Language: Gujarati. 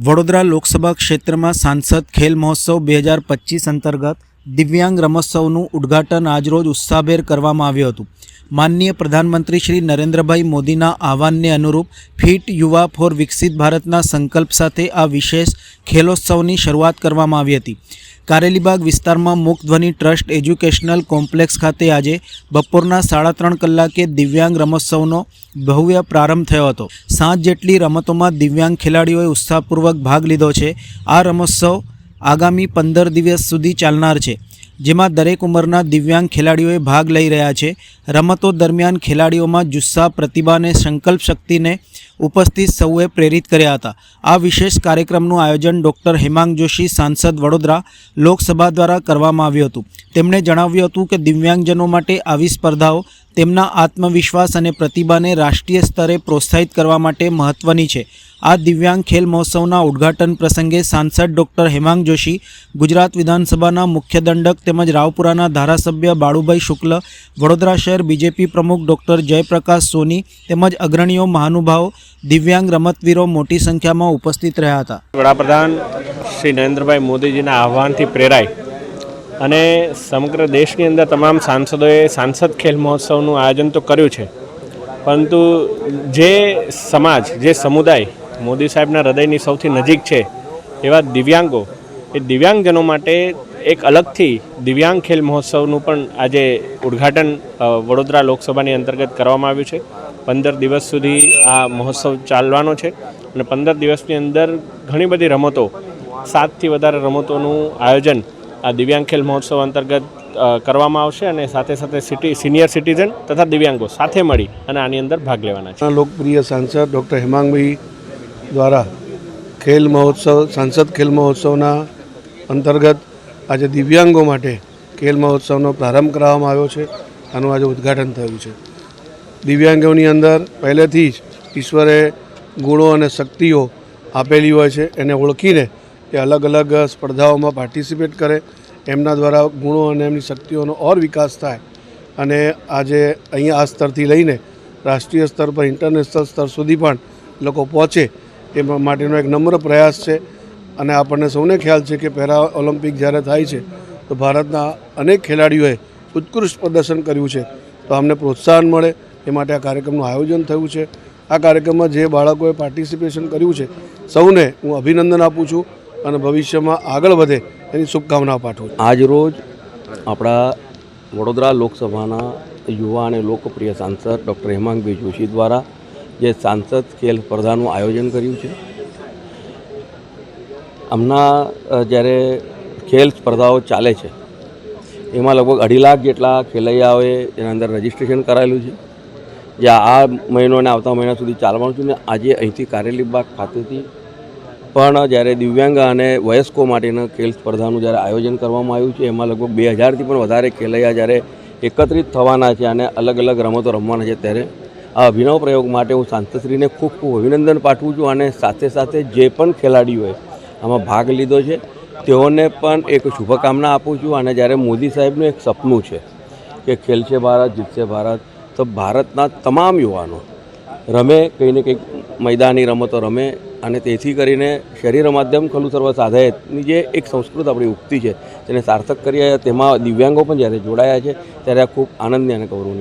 વડોદરા લોકસભા ક્ષેત્રમાં સાંસદ ખેલ મહોત્સવ 2025 અંતર્ગત દિવ્યાંગ રમોત્સવનું ઉદ્ઘાટન આજરોજ ઉત્સાહભેર કરવામાં આવ્યું હતું। માનનીય પ્રધાનમંત્રી શ્રી નરેન્દ્રભાઈ મોદીના આહવાનને અનુરૂપ ફિટ યુવા ફોર વિકસિત ભારતના સંકલ્પ સાથે આ વિશેષ ખેલોત્સવની શરૂઆત કરવામાં આવી હતી। કારેલીબાગ વિસ્તારમાં મુક્તધ્વનિ ટ્રસ્ટ એજ્યુકેશનલ કોમ્પ્લેક્સ ખાતે આજે બપોરના 3:30 કલાકે દિવ્યાંગ રમોત્સવનો ભવ્ય પ્રારંભ થયો હતો। સાંજ જેટલી રમતોમાં દિવ્યાંગ ખેલાડીઓએ ઉત્સાહપૂર્વક ભાગ લીધો છે। આ રમોત્સવ આગામી 15 દિવસ સુધી ચાલનાર છે, જેમાં દરેક ઉંમરના દિવ્યાંગ ખેલાડીઓએ ભાગ લઈ રહ્યા છે। રમતો દરમિયાન ખેલાડીઓમાં જુસ્સા, પ્રતિભા અને સંકલ્પ શક્તિને ઉપસ્થિત સૌએ પ્રેરિત કર્યા હતા। આ વિશેષ કાર્યક્રમનું આયોજન ડૉક્ટર હેમાંગ જોશી, સાંસદ વડોદરા લોકસભા દ્વારા કરવામાં આવ્યું હતું। તેમણે જણાવ્યું હતું કે દિવ્યાંગજનો માટે આવી સ્પર્ધાઓ તેમના આત્મવિશ્વાસ અને પ્રતિભાને રાષ્ટ્રીય સ્તરે પ્રોત્સાહિત કરવા માટે મહત્ત્વની છે। આ દિવ્યાંગ ખેલ મહોત્સવના ઉદ્ઘાટન પ્રસંગે સાંસદ ડૉક્ટર હેમાંગ જોશી, ગુજરાત વિધાનસભાના મુખ્ય દંડક તેમજ રાવપુરાના ધારાસભ્ય બાળુભાઈ શુક્લ, વડોદરા શહેર બીજેપી પ્રમુખ ડૉક્ટર જયપ્રકાશ સોની તેમજ અગ્રણીઓ, મહાનુભાવો, દિવ્યાંગ રમતવીરો મોટી સંખ્યામાં ઉપસ્થિત રહ્યા હતા। વડાપ્રધાન શ્રી નરેન્દ્રભાઈ મોદીજીના આહવાનથી પ્રેરાઈ અને સમગ્ર દેશની અંદર તમામ સાંસદોએ સાંસદ ખેલ મહોત્સવનું આયોજન તો કર્યું છે, પરંતુ જે સમાજ, જે સમુદાય મોદી સાહેબના હૃદયની સૌથી નજીક છે એવા દિવ્યાંગો, એ દિવ્યાંગજનો માટે એક અલગથી દિવ્યાંગ ખેલ મહોત્સવનું પણ આજે ઉદ્ઘાટન વડોદરા લોકસભાની અંતર્ગત કરવામાં આવ્યું છે। 15 દિવસ સુધી આ મહોત્સવ ચાલવાનો છે અને 15 દિવસની અંદર ઘણી બધી રમતો, 7થી વધારે રમતોનું આયોજન આ દિવ્યાંગ ખેલ મહોત્સવ અંતર્ગત કરવામાં આવશે અને સાથે સાથે સિનિયર સિટીઝન તથા દિવ્યાંગો સાથે મળી અને આની અંદર ભાગ લેવાના છે। લોકપ્રિય સાંસદ ડૉક્ટર હેમાંગભાઈ દ્વારા ખેલ મહોત્સવ, સાંસદ ખેલ મહોત્સવના અંતર્ગત આજે દિવ્યાંગો માટે ખેલ મહોત્સવનો પ્રારંભ કરવામાં આવ્યો છે। આનું આજે ઉદ્ઘાટન થયું છે। દિવ્યાંગોની અંદર પહેલેથી જ ઈશ્વરે ગુણો અને શક્તિઓ આપેલી હોય છે, એને ઓળખીને એ અલગ અલગ સ્પર્ધાઓમાં પાર્ટિસિપેટ કરે, એમના દ્વારા ગુણો અને એમની શક્તિઓનો ઓર વિકાસ થાય અને આજે અહીંયા આ સ્તરથી લઈને રાષ્ટ્રીય સ્તર પર, ઇન્ટરનેશનલ સ્તર સુધી પણ લોકો પહોંચે એ માટેનો એક નમ્ર પ્રયાસ છે। અને આપણને સૌને ખ્યાલ છે કે પેરા ઓલિમ્પિક જ્યારે થાય છે તો ભારતના અનેક ખેલાડીઓએ ઉત્કૃષ્ટ પ્રદર્શન કર્યું છે, તો અમને પ્રોત્સાહન મળે એ માટે આ કાર્યક્રમનું આયોજન થયું છે। આ કાર્યક્રમમાં જે બાળકોએ પાર્ટિસિપેશન કર્યું છે સૌને હું અભિનંદન આપું છું અને ભવિષ્યમાં આગળ વધે એની શુભકામનાઓ પાઠવું છું। આજ રોજ આપણા વડોદરા લોકસભાના યુવા અને લોકપ્રિય સાંસદ ડૉક્ટર હેમાંગભાઈ જોશી દ્વારા જે સાંસદ ખેલ સ્પર્ધાનું આયોજન કર્યું છે, હમણાં જ્યારે ખેલ સ્પર્ધાઓ ચાલે છે એમાં લગભગ 2.5 લાખ જેટલા ખેલૈયાઓએ એના અંદર રજિસ્ટ્રેશન કરાયેલું છે, જે આ મહિનો અને આવતા મહિના સુધી ચાલવાનું છે। ને આજે અહીંથી કારેલીબાગ ખાતેથી પણ જ્યારે દિવ્યાંગ અને વયસ્કો માટેના ખેલ સ્પર્ધાનું જ્યારે આયોજન કરવામાં આવ્યું છે, એમાં લગભગ 2000થી પણ વધારે ખેલૈયા જ્યારે એકત્રિત થવાના છે અને અલગ અલગ રમતો રમવાના છે, ત્યારે આ અભિનવ પ્રયોગ માટે હું સાંસદશ્રીને ખૂબ ખૂબ અભિનંદન પાઠવું છું અને સાથે સાથે જે પણ ખેલાડીઓએ આમાં ભાગ લીધો છે તેઓને પણ એક શુભકામના આપું છું। અને જ્યારે મોદી સાહેબનું એક સપનું છે કે ખેલશે ભારત, જીતશે ભારત, તો ભારતના તમામ યુવાનો રમે, કંઈ ને કંઈક મેદાની રમતો રમે અને તેથી કરીને શરીર માધ્યમ ખલુ સર્વ સાધયની જે એક સંસ્કૃત આપણી ઉક્તિ છે તેને સાર્થક કરી, તેમાં દિવ્યાંગો પણ જ્યારે જોડાયા છે ત્યારે આ ખૂબ આનંદની અને ગૌરવની